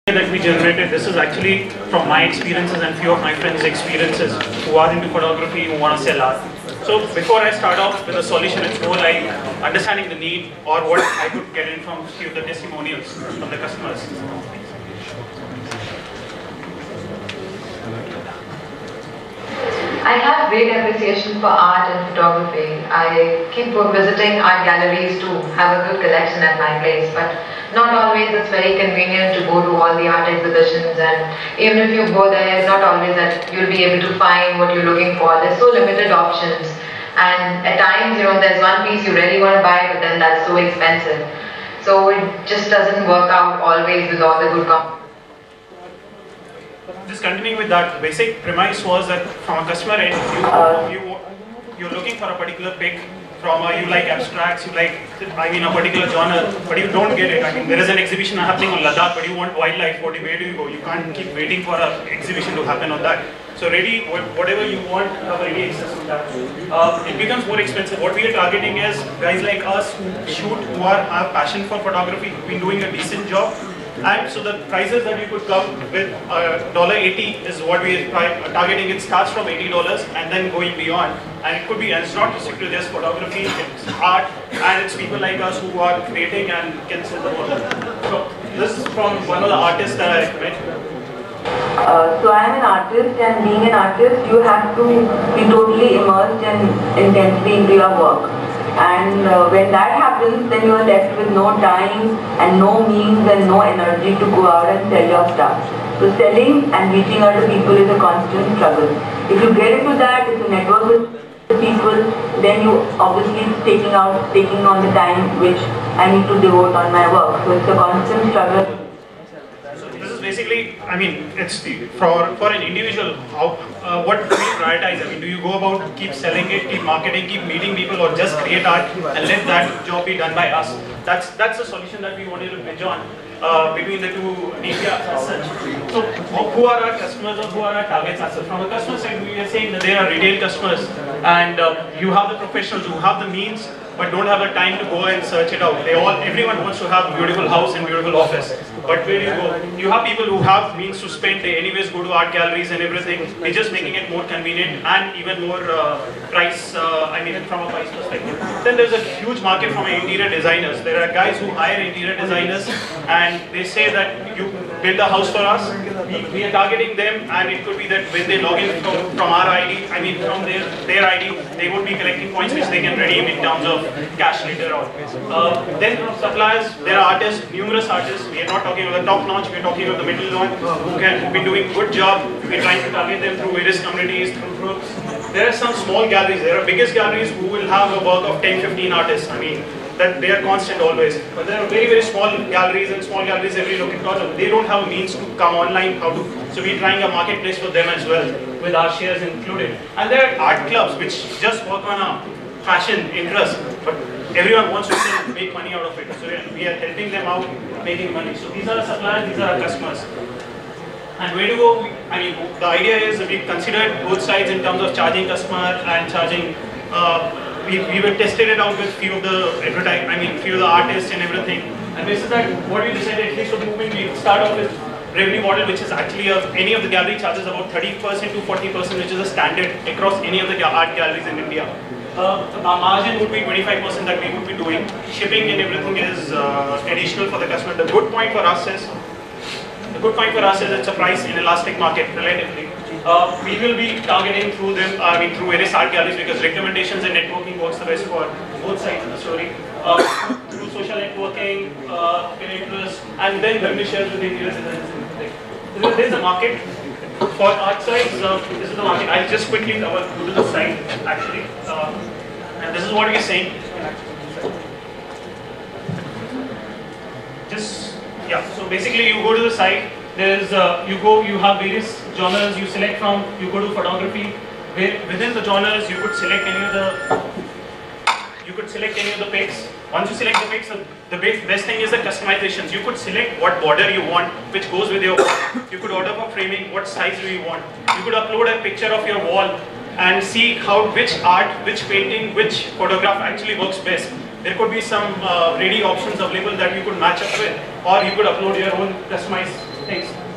that we generated, this is actually from my experiences and few of my friends' experiences who are into photography, who want to sell art. So before I start off with a solution, it's more like understanding the need or what I could get in from few of the testimonials from the customers. I have great appreciation for art and photography. I keep visiting art galleries to have a good collection at my place, but not always it's very convenient to go to all the art exhibitions, and even if you go there, not always that you'll be able to find what you're looking for. There's so limited options, and at times, there's one piece you really want to buy, but then that's so expensive. So it just doesn't work out always with all the good companies. Just continuing with that, basic premise was that from a customer end, you're looking for a particular pick from you like abstracts, you like, a particular genre, but you don't get it. There is an exhibition happening on Ladakh, but you want wildlife, where do you go? You can't keep waiting for an exhibition to happen on that. So ready, whatever you want, have a ready access to that. It becomes more expensive. What we are targeting is guys like us who shoot, who have passion for photography, who've been doing a decent job. And so the prices that you could come with $80 is what we are targeting. It starts from $80 and then going beyond. And it could be, and it's not restricted to just photography, it's art, and it's people like us who are creating and can sell the work. So this is from one of the artists that I recommend. So I am an artist, and being an artist, you have to be totally immersed and intensely into your work. And when that happens, then you are left with no time and no means and no energy to go out and sell your stuff. So selling and reaching out to people is a constant struggle. If you get into that, if you network with people, then you obviously taking on the time which I need to devote on my work. So it's a constant struggle. Basically, it's for an individual, what do you prioritize? Do you go about keep selling it, keep marketing, keep meeting people, or just create art and let that job be done by us? That's the solution that we wanted to pitch on between the two media as such. So who are our customers or who are our targets as such? From a customer side, we are saying that there are retail customers, and you have the professionals who have the means but don't have the time to go and search it out. Everyone wants to have a beautiful house and beautiful office. But where do you go? You have people who have means to spend, they anyways go to art galleries and everything. They're just making it more convenient and even more price, from a price perspective. Then there's a huge market from interior designers. There are guys who hire interior designers and they say that you build a house for us. We are targeting them, and it could be that when they log in from our ID, from their ID, they would be collecting points which they can redeem in terms of cash later on. Then from suppliers, there are artists, numerous artists. We are not talking about the top notch, we are talking about the middle notch, who've been doing a good job. We are trying to target them through various communities, through groups. There are some small galleries. There are biggest galleries who will have a work of 10-15 artists. That they are constant always. But there are very, very small galleries and small galleries every local corner. They don't have a means to come online, so we're trying a marketplace for them as well, with our shares included. And there are art clubs which just work on a fashion interest, but everyone wants to make money out of it. So we are helping them out making money. So these are the suppliers, these are our customers. And where to go? The idea is we considered both sides in terms of charging customer and charging. We were tested it out with few of the artists and everything. And this is that what we decided, at least for the moment, we start off with revenue model, which is actually any of the gallery charges about 30% to 40%, which is a standard across any of the art galleries in India. Our margin would be 25% that we would be doing. Shipping and everything is additional for the customer. The good point for us is it's a price inelastic market relatively. We will be targeting through them, through various art galleries, because recommendations and networking works the best for both sides of the story. Through social networking, Pinterest, and then revenue shares with the interior designers. So there's a market. For art size, this is the market. I'll just quickly go to the site actually. And this is what we're saying. So basically you go to the site, there's you have various genres you select from, you go to photography, where within the genres you could select any of the picks. Once you select the picks, the best thing is the customizations. You could select what border you want, which goes with your wall. You could order for framing, what size do you want. You could upload a picture of your wall and see which art, which painting, which photograph actually works best. There could be some ready options available that you could match up with, or you could upload your own customized Thanks.